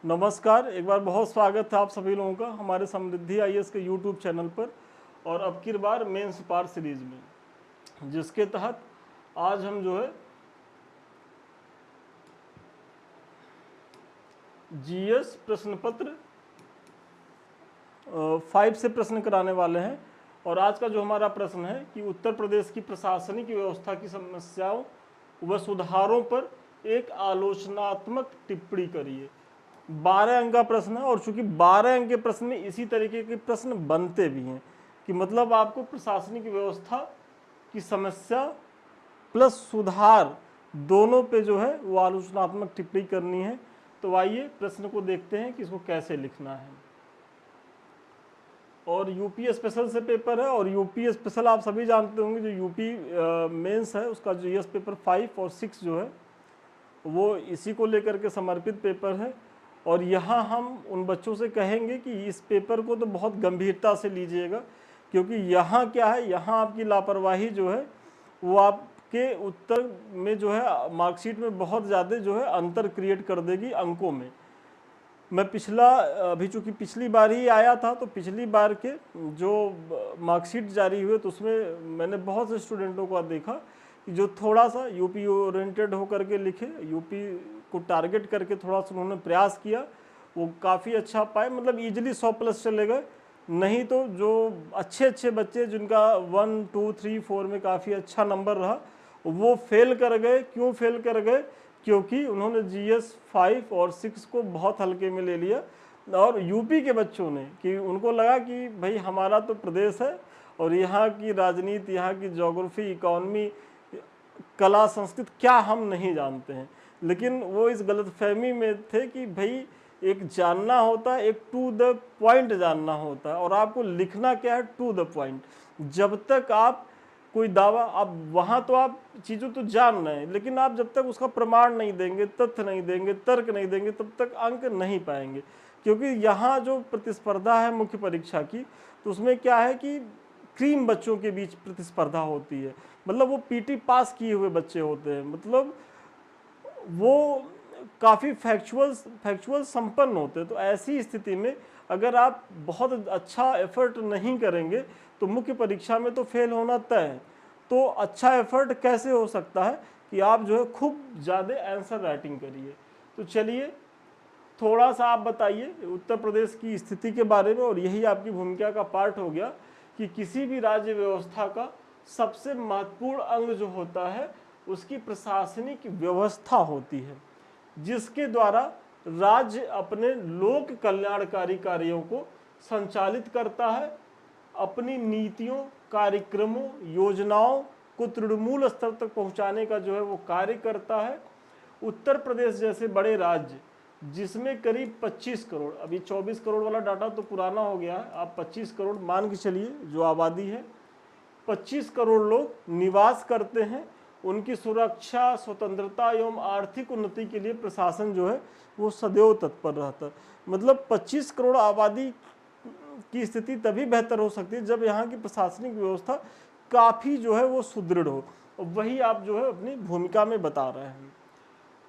नमस्कार, एक बार बहुत स्वागत है आप सभी लोगों का हमारे समृद्धि आईएएस के यूट्यूब चैनल पर और अब की बार मेंस पार सीरीज में, जिसके तहत आज हम जो है जीएस प्रश्न पत्र 5 से प्रश्न कराने वाले हैं। और आज का जो हमारा प्रश्न है कि उत्तर प्रदेश की प्रशासनिक व्यवस्था की समस्याओं व सुधारों पर एक आलोचनात्मक टिप्पणी करिए। 12 अंक का प्रश्न है और चूंकि 12 अंक के प्रश्न में इसी तरीके के प्रश्न बनते भी हैं कि मतलब आपको प्रशासनिक व्यवस्था की समस्या प्लस सुधार दोनों पे जो है वो आलोचनात्मक टिप्पणी करनी है। तो आइए प्रश्न को देखते हैं कि इसको कैसे लिखना है। और यूपी स्पेशल से पेपर है और यूपी स्पेशल आप सभी जानते होंगे, जो यूपी मेंस है उसका जो जीएस पेपर 5 और 6 जो है वो इसी को लेकर के समर्पित पेपर है। और यहाँ हम उन बच्चों से कहेंगे कि इस पेपर को तो बहुत गंभीरता से लीजिएगा, क्योंकि यहाँ क्या है, यहाँ आपकी लापरवाही जो है वो आपके उत्तर में जो है मार्कशीट में बहुत ज़्यादा जो है अंतर क्रिएट कर देगी अंकों में। मैं अभी चूँकि पिछली बार ही आया था, तो पिछली बार के जो मार्कशीट जारी हुए तो उसमें मैंने बहुत से स्टूडेंटों को देखा कि जो थोड़ा सा यूपी ओरिएंटेड होकर के लिखे, यूपी को टारगेट करके थोड़ा सा उन्होंने प्रयास किया, वो काफ़ी अच्छा पाए, मतलब इजीली 100 प्लस चले गए। नहीं तो जो अच्छे बच्चे जिनका 1, 2, 3, 4 में काफ़ी अच्छा नंबर रहा वो फेल कर गए। क्यों फेल कर गए? क्योंकि उन्होंने जीएस 5 और 6 को बहुत हल्के में ले लिया। और यूपी के बच्चों ने कि उनको लगा कि भाई हमारा तो प्रदेश है और यहाँ की राजनीति, यहाँ की ज्योग्राफी, इकोनॉमी, कला, संस्कृत क्या हम नहीं जानते हैं। लेकिन वो इस गलतफहमी में थे कि भाई एक जानना होता है, एक टू द पॉइंट जानना होता है, और आपको लिखना क्या है, टू द पॉइंट। जब तक आप कोई दावा, आप वहाँ तो आप चीज़ों तो जान रहे हैं, लेकिन आप जब तक उसका प्रमाण नहीं देंगे, तथ्य नहीं देंगे, तर्क नहीं देंगे, तब तक अंक नहीं पाएंगे। क्योंकि यहाँ जो प्रतिस्पर्धा है मुख्य परीक्षा की, तो उसमें क्या है कि क्रीम बच्चों के बीच प्रतिस्पर्धा होती है। मतलब वो पीटी पास किए हुए बच्चे होते हैं, मतलब वो काफ़ी फैक्चुअल संपन्न होते हैं। तो ऐसी स्थिति में अगर आप बहुत अच्छा एफर्ट नहीं करेंगे तो मुख्य परीक्षा में तो फेल होना तय है। तो अच्छा एफर्ट कैसे हो सकता है कि आप जो है खूब ज़्यादा आंसर राइटिंग करिए। तो चलिए थोड़ा सा आप बताइए उत्तर प्रदेश की स्थिति के बारे में, और यही आपकी भूमिका का पार्ट हो गया कि किसी भी राज्य व्यवस्था का सबसे महत्वपूर्ण अंग जो होता है उसकी प्रशासनिक व्यवस्था होती है, जिसके द्वारा राज्य अपने लोक कल्याणकारी कार्यों को संचालित करता है, अपनी नीतियों, कार्यक्रमों, योजनाओं को तृणमूल स्तर तक पहुंचाने का जो है वो कार्य करता है। उत्तर प्रदेश जैसे बड़े राज्य जिसमें करीब 25 करोड़, अभी 24 करोड़ वाला डाटा तो पुराना हो गया है, आप 25 करोड़ मान के चलिए जो आबादी है, 25 करोड़ लोग निवास करते हैं। उनकी सुरक्षा, स्वतंत्रता एवं आर्थिक उन्नति के लिए प्रशासन जो है वो सदैव तत्पर रहता है। मतलब 25 करोड़ आबादी की स्थिति तभी बेहतर हो सकती है जब यहाँ की प्रशासनिक व्यवस्था काफ़ी जो है वो सुदृढ़ हो, और वही आप जो है अपनी भूमिका में बता रहे हैं।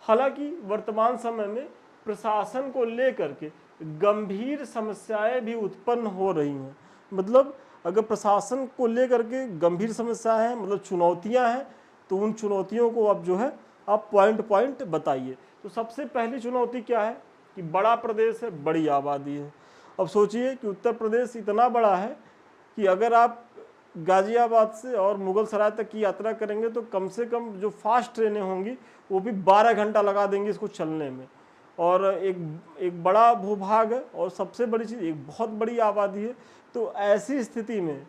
हालांकि वर्तमान समय में प्रशासन को लेकर के गंभीर समस्याएं भी उत्पन्न हो रही हैं। मतलब अगर प्रशासन को लेकर के गंभीर समस्याएं हैं, मतलब चुनौतियां हैं, तो उन चुनौतियों को अब जो है आप पॉइंट बताइए। तो सबसे पहली चुनौती क्या है कि बड़ा प्रदेश है, बड़ी आबादी है। अब सोचिए कि उत्तर प्रदेश इतना बड़ा है कि अगर आप गाजियाबाद से और मुगल सराय तक की यात्रा करेंगे तो कम से कम जो फास्ट ट्रेनें होंगी वो भी 12 घंटा लगा देंगी इसको चलने में। और एक बड़ा भूभाग है और सबसे बड़ी चीज़ एक बहुत बड़ी आबादी है। तो ऐसी स्थिति में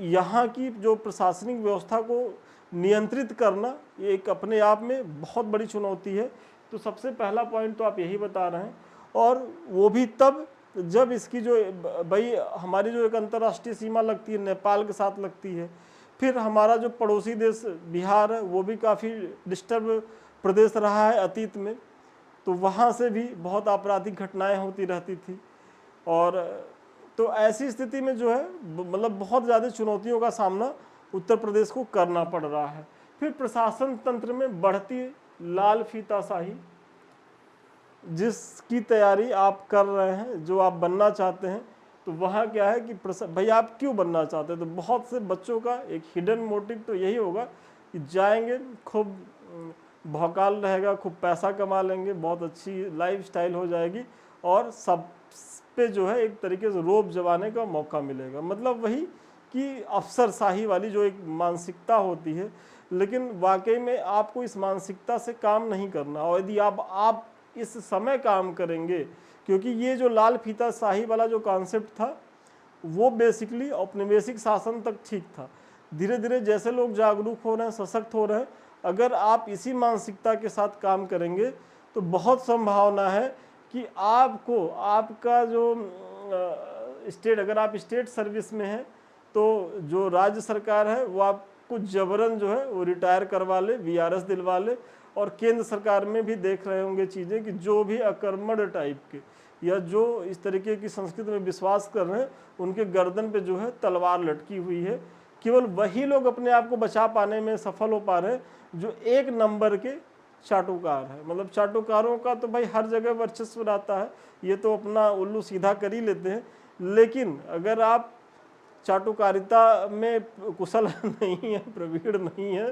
यहाँ की जो प्रशासनिक व्यवस्था को नियंत्रित करना ये एक अपने आप में बहुत बड़ी चुनौती है। तो सबसे पहला पॉइंट तो आप यही बता रहे हैं, और वो भी तब जब इसकी जो भाई हमारी जो एक अंतर्राष्ट्रीय सीमा लगती है नेपाल के साथ लगती है, फिर हमारा जो पड़ोसी देश बिहार है वो भी काफ़ी डिस्टर्ब प्रदेश रहा है अतीत में, तो वहाँ से भी बहुत आपराधिक घटनाएं होती रहती थी। और तो ऐसी स्थिति में जो है मतलब बहुत ज़्यादा चुनौतियों का सामना उत्तर प्रदेश को करना पड़ रहा है। फिर प्रशासन तंत्र में बढ़ती लाल फीताशाही, जिसकी तैयारी आप कर रहे हैं, जो आप बनना चाहते हैं, तो वहाँ क्या है कि भाई आप क्यों बनना चाहते हैं। तो बहुत से बच्चों का एक हिडन मोटिव तो यही होगा कि जाएंगे, खूब भौकाल रहेगा, खूब पैसा कमा लेंगे, बहुत अच्छी लाइफस्टाइल हो जाएगी और सब पे जो है एक तरीके से रोब जमाने का मौका मिलेगा। मतलब वही कि अफसरशाही वाली जो एक मानसिकता होती है। लेकिन वाकई में आपको इस मानसिकता से काम नहीं करना। और यदि आप इस समय काम करेंगे, क्योंकि ये जो लाल फीता शाही वाला जो कॉन्सेप्ट था वो बेसिकली औपनिवेशिक शासन तक ठीक था। धीरे धीरे जैसे लोग जागरूक हो रहे हैं, सशक्त हो रहे हैं, अगर आप इसी मानसिकता के साथ काम करेंगे तो बहुत संभावना है कि आपको आपका जो स्टेट, अगर आप स्टेट सर्विस में हैं तो जो राज्य सरकार है वो आपको जबरन जो है वो रिटायर करवा ले, वीआरएस दिलवा ले। और केंद्र सरकार में भी देख रहे होंगे चीज़ें कि जो भी अकर्मण्य टाइप के या जो इस तरीके की संस्कृति में विश्वास कर रहे हैं, उनके गर्दन पे जो है तलवार लटकी हुई है। केवल वही लोग अपने आप को बचा पाने में सफल हो पा रहे हैं जो एक नंबर के चाटुकार है। मतलब चाटुकारों का तो भाई हर जगह वर्चस्व रहता है, ये तो अपना उल्लू सीधा कर ही लेते हैं। लेकिन अगर आप चाटुकारिता में कुशल नहीं है, प्रवीण नहीं है,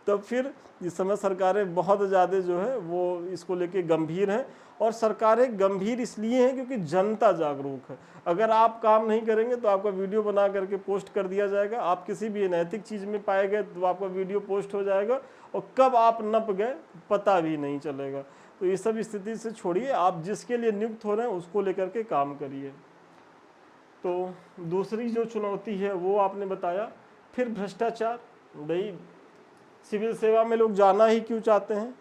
तो फिर इस समय सरकारें बहुत ज़्यादा जो है वो इसको लेके गंभीर हैं। और सरकारें गंभीर इसलिए हैं क्योंकि जनता जागरूक है। अगर आप काम नहीं करेंगे तो आपका वीडियो बना करके पोस्ट कर दिया जाएगा, आप किसी भी अनैतिक चीज़ में पाए गए तो आपका वीडियो पोस्ट हो जाएगा और कब आप नप गए पता भी नहीं चलेगा। तो ये सब स्थिति से छोड़िए, आप जिसके लिए नियुक्त हो रहे हैं उसको लेकर के काम करिए। तो दूसरी जो चुनौती है वो आपने बताया। फिर भ्रष्टाचार। भाई सिविल सेवा में लोग जाना ही क्यों चाहते हैं।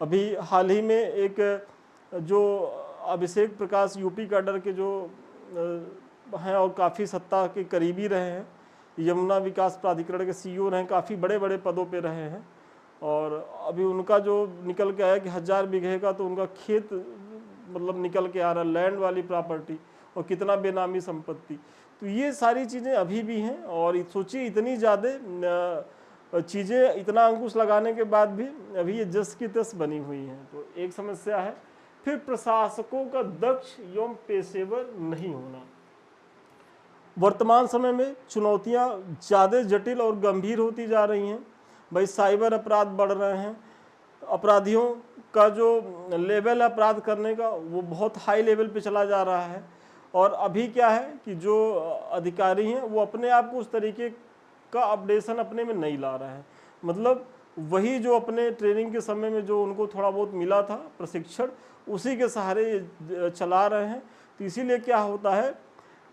अभी हाल ही में एक जो अभिषेक प्रकाश यूपी कैडर के जो हैं और काफ़ी सत्ता के करीबी रहे हैं, यमुना विकास प्राधिकरण के सीईओ रहे हैं, काफ़ी बड़े बड़े पदों पे रहे हैं। और अभी उनका जो निकल के आया कि 1000 बीघे का तो उनका खेत मतलब निकल के आ रहा, लैंड वाली प्रॉपर्टी, और कितना बेनामी संपत्ति। तो ये सारी चीज़ें अभी भी हैं। और सोचिए इतनी ज़्यादा चीज़ें, इतना अंकुश लगाने के बाद भी अभी ये जस की तस बनी हुई हैं, तो एक समस्या है। फिर प्रशासकों का दक्ष एवं पेशेवर नहीं होना। वर्तमान समय में चुनौतियां ज़्यादा जटिल और गंभीर होती जा रही हैं। भाई साइबर अपराध बढ़ रहे हैं, अपराधियों का जो लेवल है अपराध करने का वो बहुत हाई लेवल पे चला जा रहा है। और अभी क्या है कि जो अधिकारी हैं वो अपने आप को उस तरीके का अपडेशन अपने में नहीं ला रहे हैं। मतलब वही जो अपने ट्रेनिंग के समय में जो उनको थोड़ा बहुत मिला था प्रशिक्षण, उसी के सहारे चला रहे हैं। तो इसीलिए क्या होता है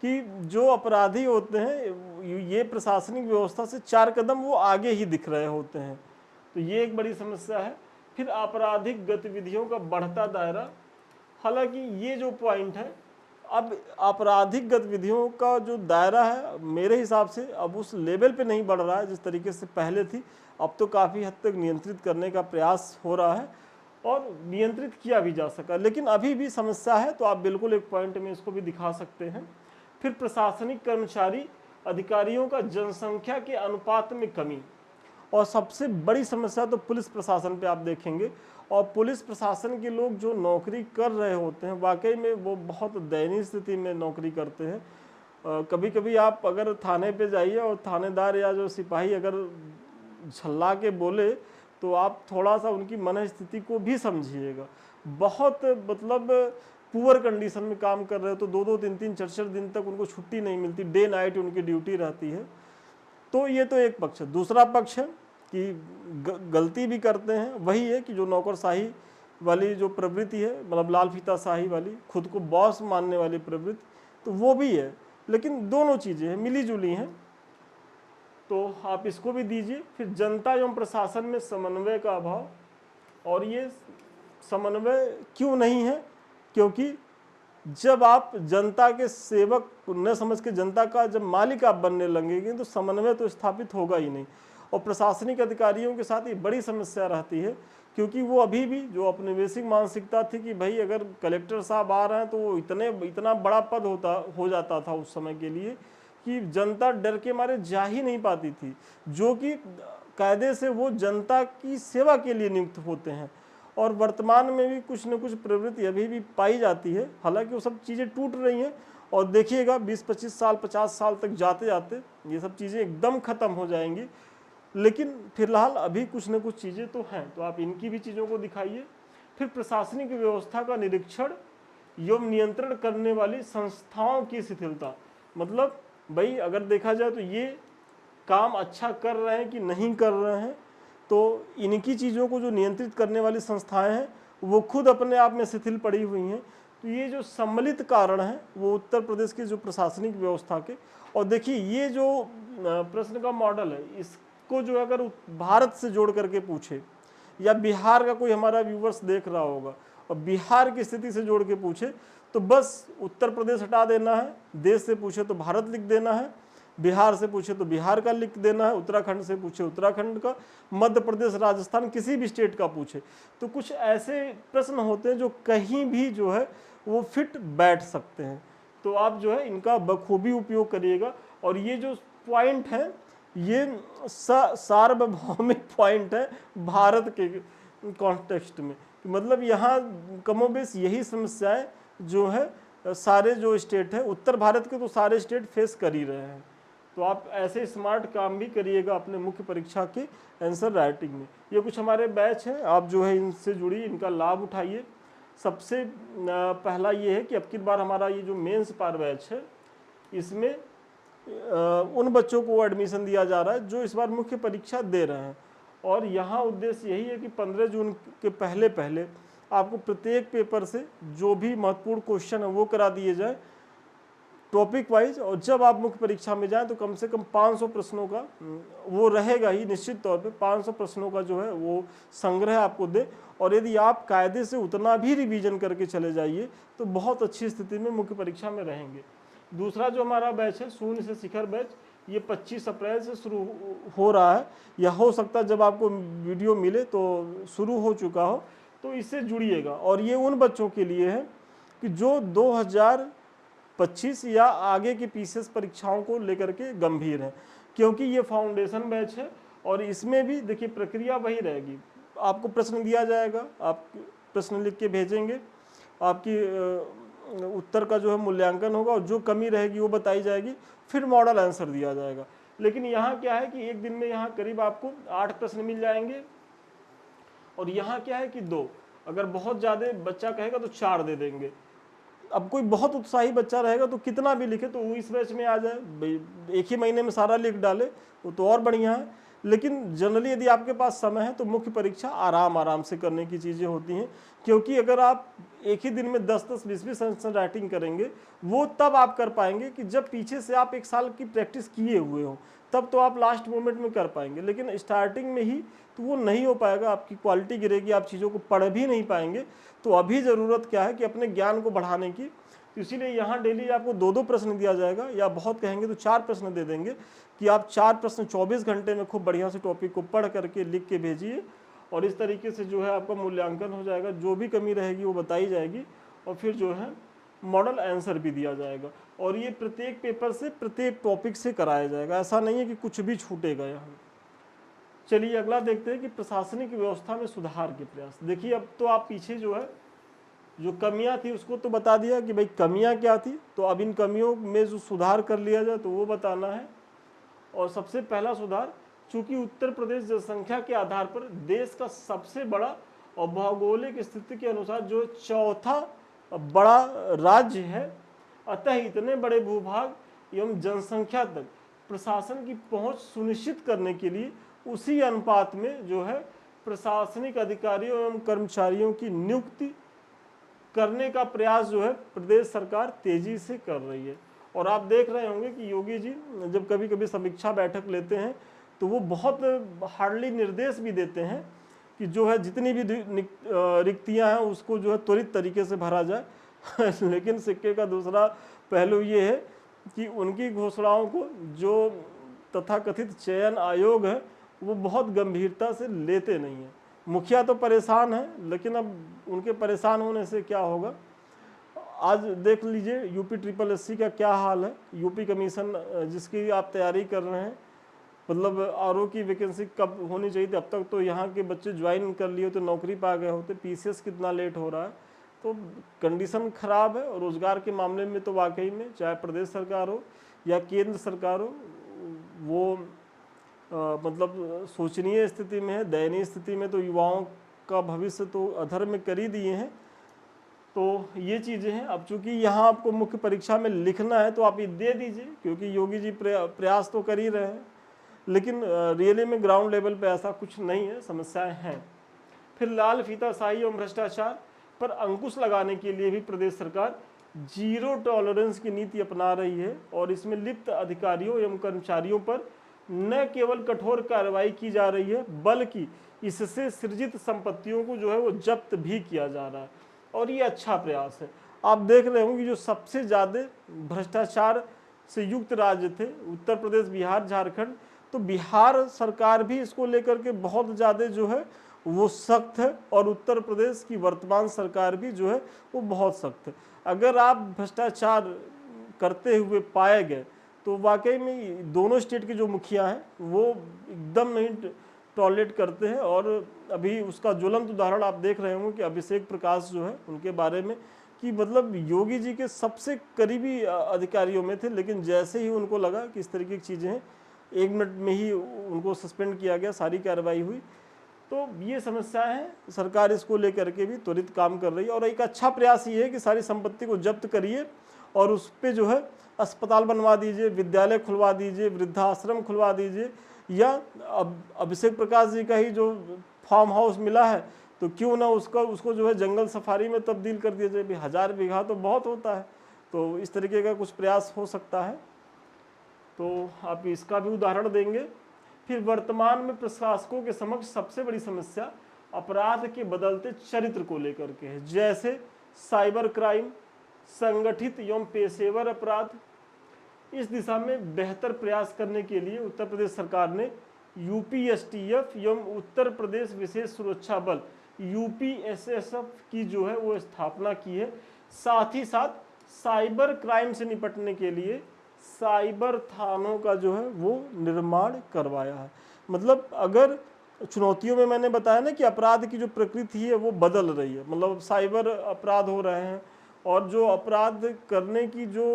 कि जो अपराधी होते हैं ये प्रशासनिक व्यवस्था से 4 कदम वो आगे ही दिख रहे होते हैं। तो ये एक बड़ी समस्या है। फिर आपराधिक गतिविधियों का बढ़ता दायरा। हालांकि ये जो पॉइंट है, अब आपराधिक गतिविधियों का जो दायरा है मेरे हिसाब से अब उस लेवल पे नहीं बढ़ रहा है जिस तरीके से पहले थी। अब तो काफ़ी हद तक नियंत्रित करने का प्रयास हो रहा है और नियंत्रित किया भी जा सका, लेकिन अभी भी समस्या है। तो आप बिल्कुल एक पॉइंट में इसको भी दिखा सकते हैं। फिर प्रशासनिक कर्मचारी अधिकारियों का जनसंख्या के अनुपात में कमी। और सबसे बड़ी समस्या तो पुलिस प्रशासन पे आप देखेंगे। और पुलिस प्रशासन के लोग जो नौकरी कर रहे होते हैं वाकई में वो बहुत दयनीय स्थिति में नौकरी करते हैं। कभी कभी आप अगर थाने पे जाइए और थानेदार या जो सिपाही अगर झल्ला के बोले तो आप थोड़ा सा उनकी मन स्थिति को भी समझिएगा। बहुत मतलब पुअर कंडीशन में काम कर रहे हो तो 2-2, 3-3, 4-4 दिन तक उनको छुट्टी नहीं मिलती, डे नाइट उनकी ड्यूटी रहती है। तो ये तो एक पक्ष है। दूसरा पक्ष है कि गलती भी करते हैं, वही है कि जो नौकरशाही वाली जो प्रवृत्ति है, मतलब लाल फीता शाही वाली, खुद को बॉस मानने वाली प्रवृत्ति, तो वो भी है। लेकिन दोनों चीज़ें हैं, मिली जुली हैं, तो आप इसको भी दीजिए। फिर जनता एवं प्रशासन में समन्वय का अभाव। और ये समन्वय क्यों नहीं है? क्योंकि जब आप जनता के सेवक न समझ के जनता का जब मालिक आप बनने लगेंगे तो समन्वय तो स्थापित होगा ही नहीं। और प्रशासनिक अधिकारियों के साथ ये बड़ी समस्या रहती है, क्योंकि वो अभी भी जो औपनिवेशिक मानसिकता थी कि भाई अगर कलेक्टर साहब आ रहे हैं तो वो इतना बड़ा पद हो जाता था उस समय के लिए कि जनता डर के मारे जा ही नहीं पाती थी, जो कि कायदे से वो जनता की सेवा के लिए नियुक्त होते हैं। और वर्तमान में भी कुछ न कुछ प्रवृत्ति अभी भी पाई जाती है। हालांकि वो सब चीज़ें टूट रही हैं और देखिएगा 20-25 साल 50 साल तक जाते जाते ये सब चीज़ें एकदम ख़त्म हो जाएंगी। लेकिन फिलहाल अभी कुछ न कुछ चीज़ें तो हैं, तो आप इनकी भी चीज़ों को दिखाइए। फिर प्रशासनिक व्यवस्था का निरीक्षण एवं नियंत्रण करने वाली संस्थाओं की शिथिलता, मतलब भाई अगर देखा जाए तो ये काम अच्छा कर रहे हैं कि नहीं कर रहे हैं, तो इनकी चीज़ों को जो नियंत्रित करने वाली संस्थाएं हैं वो खुद अपने आप में शिथिल पड़ी हुई हैं। तो ये जो सम्मिलित कारण हैं वो उत्तर प्रदेश की जो प्रशासनिक व्यवस्था के, और देखिए ये जो प्रश्न का मॉडल है इसको जो अगर भारत से जोड़ करके पूछे, या बिहार का कोई हमारा व्यूवर्स देख रहा होगा और बिहार की स्थिति से जोड़ के पूछे, तो बस उत्तर प्रदेश हटा देना है, देश से पूछे तो भारत लिख देना है, बिहार से पूछे तो बिहार का लिख देना है, उत्तराखंड से पूछे उत्तराखंड का, मध्य प्रदेश राजस्थान किसी भी स्टेट का पूछे। तो कुछ ऐसे प्रश्न होते हैं जो कहीं भी जो है वो फिट बैठ सकते हैं। तो आप जो है इनका बखूबी उपयोग करिएगा। और ये जो पॉइंट है ये सार्वभौमिक पॉइंट है भारत के कॉन्टेक्स्ट में, मतलब यहाँ कमोबेश यही समस्याएं जो है सारे जो स्टेट है उत्तर भारत के तो सारे स्टेट फेस कर ही रहे हैं। तो आप ऐसे स्मार्ट काम भी करिएगा अपने मुख्य परीक्षा के आंसर राइटिंग में। ये कुछ हमारे बैच हैं, आप जो है इनसे जुड़िए, इनका लाभ उठाइए। सबसे पहला ये है कि अब की बार हमारा ये जो मेंस पार बैच है इसमें उन बच्चों को एडमिशन दिया जा रहा है जो इस बार मुख्य परीक्षा दे रहे हैं। और यहाँ उद्देश्य यही है कि 15 जून के पहले पहले आपको प्रत्येक पेपर से जो भी महत्वपूर्ण क्वेश्चन है वो करा दिए जाए टॉपिक वाइज, और जब आप मुख्य परीक्षा में जाएं तो कम से कम 500 प्रश्नों का वो रहेगा ही, निश्चित तौर पे 500 प्रश्नों का जो है वो संग्रह आपको दे। और यदि आप कायदे से उतना भी रिवीजन करके चले जाइए तो बहुत अच्छी स्थिति में मुख्य परीक्षा में रहेंगे। दूसरा जो हमारा बैच है शून्य से शिखर बैच, ये 25 अप्रैल से शुरू हो रहा है, या हो सकता है जब आपको वीडियो मिले तो शुरू हो चुका हो, तो इससे जुड़िएगा। और ये उन बच्चों के लिए है कि जो 2025 या आगे की पीसीएस परीक्षाओं को लेकर के गंभीर हैं, क्योंकि ये फाउंडेशन बैच है। और इसमें भी देखिए प्रक्रिया वही रहेगी, आपको प्रश्न दिया जाएगा, आप प्रश्न लिख के भेजेंगे, आपकी उत्तर का जो है मूल्यांकन होगा और जो कमी रहेगी वो बताई जाएगी, फिर मॉडल आंसर दिया जाएगा। लेकिन यहाँ क्या है कि एक दिन में यहाँ करीब आपको 8 प्रश्न मिल जाएंगे, और यहाँ क्या है कि 2, अगर बहुत ज़्यादा बच्चा कहेगा तो 4 दे देंगे। अब कोई बहुत उत्साही बच्चा रहेगा तो कितना भी लिखे तो वो इस बैच में आ जाए, एक ही महीने में सारा लिख डाले वो तो और बढ़िया है। लेकिन जनरली यदि आपके पास समय है तो मुख्य परीक्षा आराम से करने की चीज़ें होती हैं, क्योंकि अगर आप एक ही दिन में 10-10 20-20 आंसर राइटिंग करेंगे वो तब आप कर पाएंगे कि जब पीछे से आप 1 साल की प्रैक्टिस किए हुए हो, तब तो आप लास्ट मोमेंट में कर पाएंगे। लेकिन स्टार्टिंग में ही तो वो नहीं हो पाएगा, आपकी क्वालिटी गिरेगी, आप चीज़ों को पढ़ भी नहीं पाएंगे। तो अभी ज़रूरत क्या है कि अपने ज्ञान को बढ़ाने की, तो इसीलिए यहाँ डेली आपको 2-2 प्रश्न दिया जाएगा, या बहुत कहेंगे तो 4 प्रश्न दे देंगे कि आप 4 प्रश्न 24 घंटे में खूब बढ़िया से टॉपिक को पढ़ करके लिख के भेजिए। और इस तरीके से जो है आपका मूल्यांकन हो जाएगा, जो भी कमी रहेगी वो बताई जाएगी, और फिर जो है मॉडल आंसर भी दिया जाएगा। और ये प्रत्येक पेपर से प्रत्येक टॉपिक से कराया जाएगा, ऐसा नहीं है कि कुछ भी छूटेगा यहाँ। चलिए अगला देखते हैं कि प्रशासनिक व्यवस्था में सुधार के प्रयास। देखिए अब तो आप पीछे जो है जो कमियां थी उसको तो बता दिया कि भाई कमियां क्या थी, तो अब इन कमियों में जो सुधार कर लिया जाए तो वो बताना है। और सबसे पहला सुधार, चूंकि उत्तर प्रदेश जनसंख्या के आधार पर देश का सबसे बड़ा और भौगोलिक स्थिति के अनुसार जो चौथा बड़ा राज्य है, अतः इतने बड़े भूभाग एवं जनसंख्या तक प्रशासन की पहुंच सुनिश्चित करने के लिए उसी अनुपात में जो है प्रशासनिक अधिकारियों एवं कर्मचारियों की नियुक्ति करने का प्रयास जो है प्रदेश सरकार तेजी से कर रही है। और आप देख रहे होंगे कि योगी जी जब कभी कभी समीक्षा बैठक लेते हैं तो वो बहुत हार्डली निर्देश भी देते हैं कि जो है जितनी भी रिक्तियां हैं उसको जो है त्वरित तरीके से भरा जाए लेकिन सिक्के का दूसरा पहलू ये है कि उनकी घोषणाओं को जो तथाकथित चयन आयोग है वो बहुत गंभीरता से लेते नहीं हैं। मुखिया तो परेशान है, लेकिन अब उनके परेशान होने से क्या होगा। आज देख लीजिए यूपी SSS का क्या हाल है, यूपी कमीशन जिसकी आप तैयारी कर रहे हैं मतलब आरओ की वैकेंसी कब होनी चाहिए थी, अब तक तो यहाँ के बच्चे ज्वाइन कर लिए तो नौकरी पा गए होते, पीसीएस कितना लेट हो रहा है। तो कंडीशन खराब है। और रोजगार के मामले में तो वाकई में चाहे प्रदेश सरकार हो या केंद्र सरकार हो, वो मतलब शोचनीय स्थिति में है, दयनीय स्थिति में। तो युवाओं का भविष्य तो अधर में कर ही दिए हैं। तो ये चीज़ें हैं। अब चूंकि यहाँ आपको मुख्य परीक्षा में लिखना है तो आप ये दे दीजिए, क्योंकि योगी जी प्रयास तो कर ही रहे हैं, लेकिन रियली में ग्राउंड लेवल पे ऐसा कुछ नहीं है, समस्याएं हैं। फिर लाल फीताशाही एवं भ्रष्टाचार पर अंकुश लगाने के लिए भी प्रदेश सरकार जीरो टॉलरेंस की नीति अपना रही है, और इसमें लिप्त अधिकारियों एवं कर्मचारियों पर न केवल कठोर कार्रवाई की जा रही है, बल्कि इससे सृजित संपत्तियों को जो है वो जब्त भी किया जा रहा है, और ये अच्छा प्रयास है। आप देख रहे होंगे जो सबसे ज़्यादा भ्रष्टाचार से युक्त राज्य थे उत्तर प्रदेश, बिहार, झारखंड, तो बिहार सरकार भी इसको लेकर के बहुत ज़्यादा जो है वो सख्त है, और उत्तर प्रदेश की वर्तमान सरकार भी जो है वो बहुत सख्त है। अगर आप भ्रष्टाचार करते हुए पाए गए तो वाकई में दोनों स्टेट के जो मुखिया हैं वो एकदम नहीं टॉलरेट करते हैं। और अभी उसका ज्वलंत उदाहरण आप देख रहे होंगे कि अभिषेक प्रकाश जो है उनके बारे में, कि मतलब योगी जी के सबसे करीबी अधिकारियों में थे, लेकिन जैसे ही उनको लगा कि इस तरीके की चीज़ें हैं, 1 मिनट में ही उनको सस्पेंड किया गया, सारी कार्रवाई हुई। तो ये समस्याएं हैं, सरकार इसको लेकर के भी त्वरित काम कर रही है। और एक अच्छा प्रयास ये है कि सारी संपत्ति को जब्त करिए और उस पर जो है अस्पताल बनवा दीजिए, विद्यालय खुलवा दीजिए, वृद्धाश्रम खुलवा दीजिए, या अभिषेक प्रकाश जी का ही जो फार्म हाउस मिला है तो क्यों ना उसको जो है जंगल सफारी में तब्दील कर दिया जाए। 1000 बीघा तो बहुत होता है, तो इस तरीके का कुछ प्रयास हो सकता है। तो आप इसका भी उदाहरण देंगे। फिर वर्तमान में प्रशासकों के समक्ष सबसे बड़ी समस्या अपराध के बदलते चरित्र को लेकर के है, जैसे साइबर क्राइम, संगठित एवं पेशेवर अपराध। इस दिशा में बेहतर प्रयास करने के लिए उत्तर प्रदेश सरकार ने यूपीएसटीएफ एवं उत्तर प्रदेश विशेष सुरक्षा बल यूपीएसएसएफ की जो है वो स्थापना की है। साथ ही साथ साइबर क्राइम से निपटने के लिए साइबर थानों का जो है वो निर्माण करवाया है। मतलब अगर चुनौतियों में मैंने बताया ना कि अपराध की जो प्रकृति है वो बदल रही है, मतलब साइबर अपराध हो रहे हैं, और जो अपराध करने की जो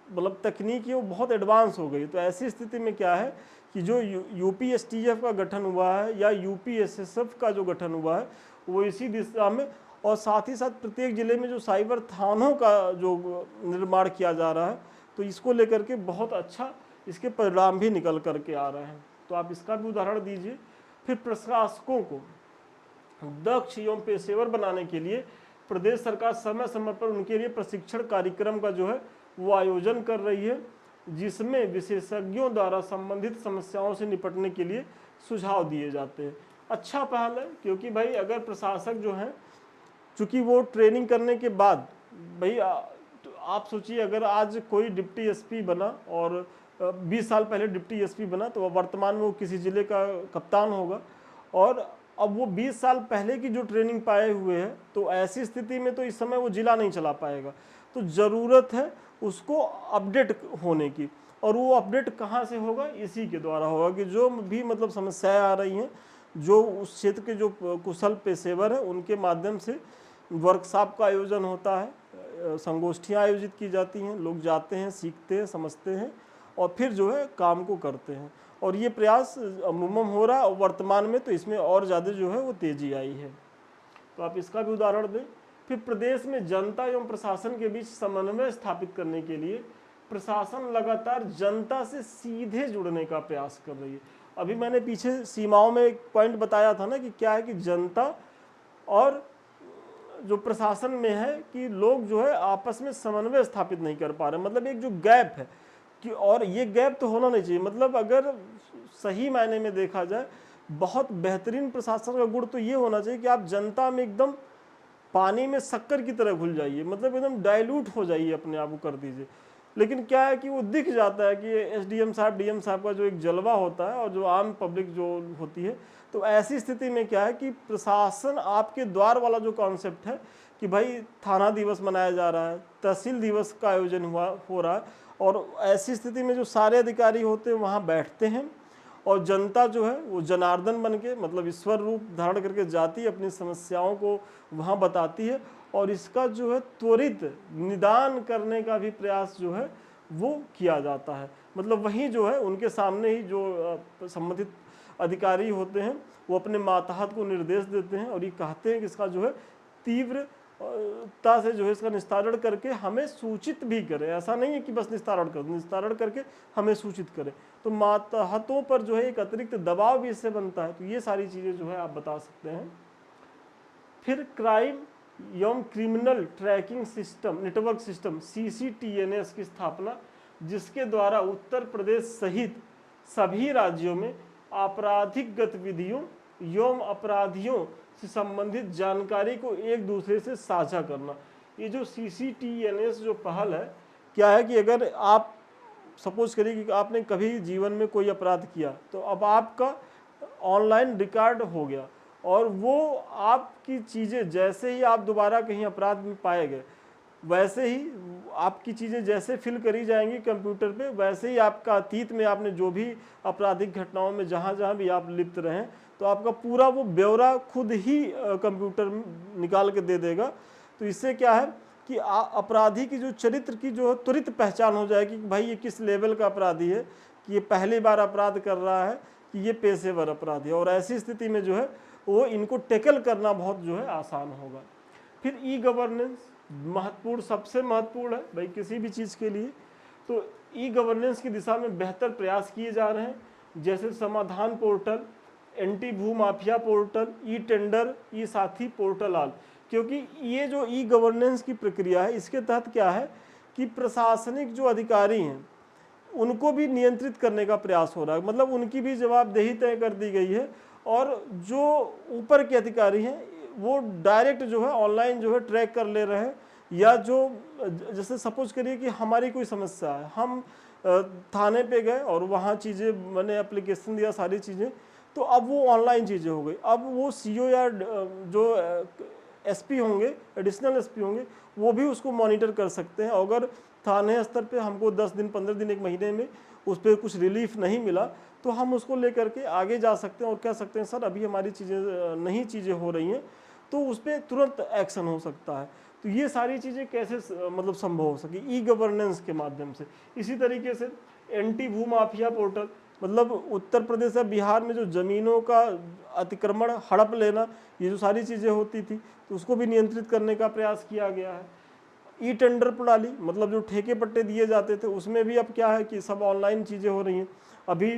मतलब तकनीक है वो बहुत एडवांस हो गई। तो ऐसी स्थिति में क्या है कि जो यूपीएसटीएफ का गठन हुआ है या यूपीएसएसएफ का जो गठन हुआ है वो इसी दिशा में, और साथ ही साथ प्रत्येक जिले में जो साइबर थानों का जो निर्माण किया जा रहा है, तो इसको लेकर के बहुत अच्छा इसके परिणाम भी निकल करके आ रहे हैं। तो आप इसका भी उदाहरण दीजिए। फिर प्रशासकों को दक्ष एवं पेशेवर बनाने के लिए प्रदेश सरकार समय समय पर उनके लिए प्रशिक्षण कार्यक्रम का जो है वो आयोजन कर रही है, जिसमें विशेषज्ञों द्वारा संबंधित समस्याओं से निपटने के लिए सुझाव दिए जाते हैं। अच्छा पहल है, क्योंकि भाई अगर प्रशासक जो हैं चूँकि वो ट्रेनिंग करने के बाद, भाई आप सोचिए अगर आज कोई डिप्टी एसपी बना और 20 साल पहले डिप्टी एसपी बना तो वर्तमान में वो किसी ज़िले का कप्तान होगा, और अब वो 20 साल पहले की जो ट्रेनिंग पाए हुए हैं, तो ऐसी स्थिति में तो इस समय वो जिला नहीं चला पाएगा। तो ज़रूरत है उसको अपडेट होने की, और वो अपडेट कहाँ से होगा? इसी के द्वारा होगा कि जो भी मतलब समस्याएं आ रही हैं, जो उस क्षेत्र के जो कुशल पेशेवर हैं उनके माध्यम से वर्कशॉप का आयोजन होता है, संगोष्ठियाँ आयोजित की जाती हैं, लोग जाते हैं, सीखते हैं, समझते हैं और फिर जो है काम को करते हैं। और ये प्रयास अमूमन हो रहा है वर्तमान में, तो इसमें और ज़्यादा जो है वो तेज़ी आई है। तो आप इसका भी उदाहरण दें। फिर प्रदेश में जनता एवं प्रशासन के बीच समन्वय स्थापित करने के लिए प्रशासन लगातार जनता से सीधे जुड़ने का प्रयास कर रही है। अभी मैंने पीछे सीमाओं में एक पॉइंट बताया था ना कि क्या है कि जनता और जो प्रशासन में है कि लोग जो है आपस में समन्वय स्थापित नहीं कर पा रहे, मतलब एक जो गैप है कि, और ये गैप तो होना नहीं चाहिए। मतलब अगर सही मायने में देखा जाए बहुत बेहतरीन प्रशासन का गुण तो ये होना चाहिए कि आप जनता में एकदम पानी में शक्कर की तरह घुल जाइए, मतलब एकदम डाइल्यूट हो जाइए, अपने आप को कर दीजिए। लेकिन क्या है कि वो दिख जाता है कि एसडीएम साहब, डीएम साहब का जो एक जलवा होता है और जो आम पब्लिक जो होती है, तो ऐसी स्थिति में क्या है कि प्रशासन आपके द्वार वाला जो कॉन्सेप्ट है कि भाई थाना दिवस मनाया जा रहा है, तहसील दिवस का आयोजन हो रहा है, और ऐसी स्थिति में जो सारे अधिकारी होते हैं वहाँ बैठते हैं और जनता जो है वो जनार्दन बन के, मतलब ईश्वर रूप धारण करके जाती है, अपनी समस्याओं को वहाँ बताती है और इसका जो है त्वरित निदान करने का भी प्रयास जो है वो किया जाता है। मतलब वहीं जो है उनके सामने ही जो संबंधित अधिकारी होते हैं वो अपने मातहत को निर्देश देते हैं और ये कहते हैं कि इसका जो है तीव्रता से जो है इसका निस्तारण करके हमें सूचित भी करें। ऐसा नहीं है कि बस निस्तारण कर, निस्तारण करके हमें सूचित करें। तो मातहतों पर जो है एक अतिरिक्त दबाव भी इससे बनता है। तो ये सारी चीज़ें जो है आप बता सकते हैं। फिर क्राइम एवं criminal tracking system network system CCTNS की स्थापना, जिसके द्वारा उत्तर प्रदेश सहित सभी राज्यों में आपराधिक गतिविधियों एवं अपराधियों से संबंधित जानकारी को एक दूसरे से साझा करना। ये जो CCTNS जो पहल है, क्या है कि अगर आप सपोज करिए कि आपने कभी जीवन में कोई अपराध किया तो अब आपका ऑनलाइन रिकॉर्ड हो गया और वो आपकी चीज़ें जैसे ही आप दोबारा कहीं अपराध में पाए गए वैसे ही आपकी चीज़ें जैसे फिल करी जाएंगी कंप्यूटर पे, वैसे ही आपका अतीत में आपने जो भी आपराधिक घटनाओं में जहाँ जहाँ भी आप लिप्त रहें तो आपका पूरा वो ब्यौरा खुद ही कंप्यूटर निकाल के दे देगा। तो इससे क्या है कि अपराधी की जो चरित्र की जो त्वरित पहचान हो जाएगी कि भाई ये किस लेवल का अपराधी है, कि ये पहली बार अपराध कर रहा है, कि ये पेशेवर अपराधी है। और ऐसी स्थिति में जो है वो इनको टैकल करना बहुत जो है आसान होगा। फिर ई गवर्नेंस महत्वपूर्ण, सबसे महत्वपूर्ण है भाई किसी भी चीज़ के लिए। तो ई गवर्नेंस की दिशा में बेहतर प्रयास किए जा रहे हैं, जैसे समाधान पोर्टल, एंटी भू माफिया पोर्टल, ई टेंडर, ई साथी पोर्टल आल। क्योंकि ये जो ई गवर्नेंस की प्रक्रिया है इसके तहत क्या है कि प्रशासनिक जो अधिकारी हैं उनको भी नियंत्रित करने का प्रयास हो रहा है, मतलब उनकी भी जवाबदेही तय कर दी गई है और जो ऊपर के अधिकारी हैं वो डायरेक्ट जो है ऑनलाइन जो है ट्रैक कर ले रहे हैं। या जो जैसे सपोज करिए कि हमारी कोई समस्या है, हम थाने पे गए और वहाँ चीज़ें मैंने एप्लीकेशन दिया सारी चीज़ें, तो अब वो ऑनलाइन चीज़ें हो गई। अब वो CO या जो SP होंगे, एडिशनल SP होंगे, वो भी उसको मॉनिटर कर सकते हैं। अगर थाने स्तर पे हमको 10 दिन 15 दिन 1 महीने में उस पर कुछ रिलीफ नहीं मिला तो हम उसको लेकर के आगे जा सकते हैं और कह सकते हैं सर अभी हमारी चीज़ें नई चीज़ें हो रही हैं, तो उस पर तुरंत एक्शन हो सकता है। तो ये सारी चीज़ें कैसे मतलब संभव हो सके, ई गवर्नेंस के माध्यम से। इसी तरीके से एंटी भू माफिया पोर्टल, मतलब उत्तर प्रदेश या बिहार में जो ज़मीनों का अतिक्रमण, हड़प लेना, ये जो सारी चीज़ें होती थी तो उसको भी नियंत्रित करने का प्रयास किया गया है। ई टेंडर प्रणाली, मतलब जो ठेके पट्टे दिए जाते थे उसमें भी अब क्या है कि सब ऑनलाइन चीज़ें हो रही हैं। अभी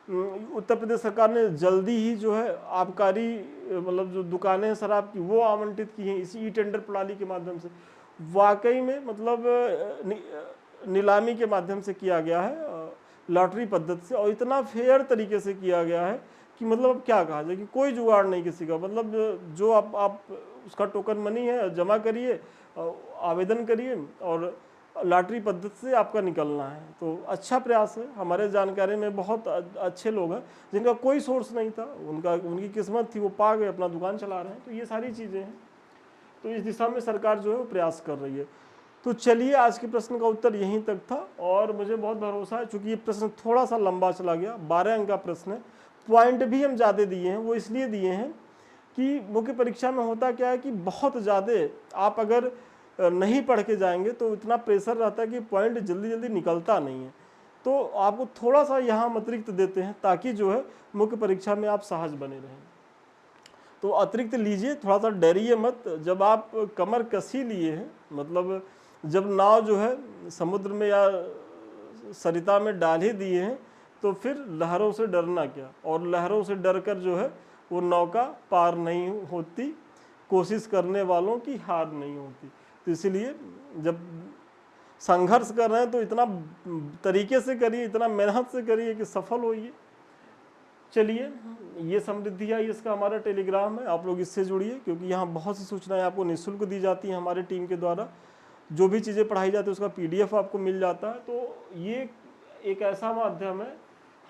उत्तर प्रदेश सरकार ने जल्दी ही जो है आबकारी मतलब जो दुकानें हैं शराब की वो आवंटित की हैं इसी ई टेंडर प्रणाली के माध्यम से। वाकई में मतलब नीलामी के माध्यम से किया गया है, लॉटरी पद्धति से, और इतना फेयर तरीके से किया गया है कि मतलब अब क्या कहा जाए कि कोई जुगाड़ नहीं किसी का। मतलब जो आप उसका टोकन मनी है जमा करिए, आवेदन करिए और लॉटरी पद्धति से आपका निकलना है। तो अच्छा प्रयास है। हमारे जानकारी में बहुत अच्छे लोग हैं जिनका कोई सोर्स नहीं था, उनकी किस्मत थी, वो पा गए, अपना दुकान चला रहे हैं। तो ये सारी चीज़ें हैं। तो इस दिशा में सरकार जो है वो प्रयास कर रही है। तो चलिए आज के प्रश्न का उत्तर यहीं तक था और मुझे बहुत भरोसा है, चूँकि ये प्रश्न थोड़ा सा लंबा चला गया, 12 अंक का प्रश्न है, पॉइंट भी हम ज़्यादा दिए हैं। वो इसलिए दिए हैं कि मुख्य परीक्षा में होता क्या है कि बहुत ज़्यादा आप अगर नहीं पढ़ के जाएंगे तो इतना प्रेशर रहता है कि पॉइंट जल्दी जल्दी निकलता नहीं है। तो आपको थोड़ा सा यहाँ हम अतिरिक्त देते हैं ताकि जो है मुख्य परीक्षा में आप सहज बने रहें। तो अतिरिक्त लीजिए, थोड़ा सा डरिए मत। जब आप कमर कसी लिए हैं, मतलब जब नाव जो है समुद्र में या सरिता में डाल ही दिए हैं, तो फिर लहरों से डरना क्या, और लहरों से डर कर जो है वो नौका पार नहीं होती, कोशिश करने वालों की हार नहीं होती। तो इसलिए जब संघर्ष कर रहे हैं तो इतना तरीके से करिए, इतना मेहनत से करिए कि सफल होइए। चलिए, ये समृद्धि है, इसका हमारा टेलीग्राम है, आप लोग इससे जुड़िए क्योंकि यहाँ बहुत सी सूचनाएं आपको निःशुल्क दी जाती हैं हमारे टीम के द्वारा। जो भी चीज़ें पढ़ाई जाती है उसका PDF आपको मिल जाता है। तो ये एक ऐसा माध्यम है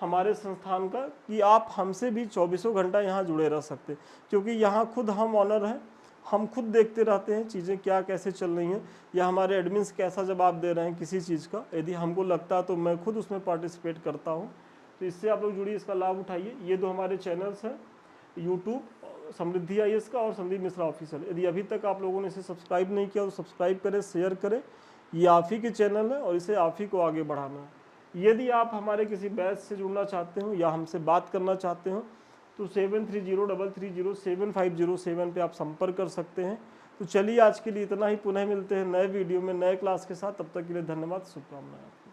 हमारे संस्थान का कि आप हमसे भी 24 घंटा यहाँ जुड़े रह सकते, क्योंकि यहाँ खुद हम ऑनर हैं, हम खुद देखते रहते हैं चीज़ें क्या कैसे चल रही हैं, या हमारे एडमिन्स कैसा जवाब दे रहे हैं किसी चीज़ का। यदि हमको लगता है तो मैं खुद उसमें पार्टिसिपेट करता हूँ। तो इससे आप लोग जुड़िए, इसका लाभ उठाइए। ये 2 हमारे चैनल्स हैं, यूट्यूब समृद्धि IAS का और संदीप मिश्रा ऑफिशियल। यदि अभी तक आप लोगों ने इसे सब्सक्राइब नहीं किया तो सब्सक्राइब करें, शेयर करें। ये आप ही के चैनल है और इसे आप ही को आगे बढ़ाना है। यदि आप हमारे किसी बैच से जुड़ना चाहते हो या हमसे बात करना चाहते हो तो 7303307507 पे आप संपर्क कर सकते हैं। तो चलिए आज के लिए इतना ही, पुनः मिलते हैं नए वीडियो में नए क्लास के साथ। तब तक के लिए धन्यवाद, शुभकामनाएं।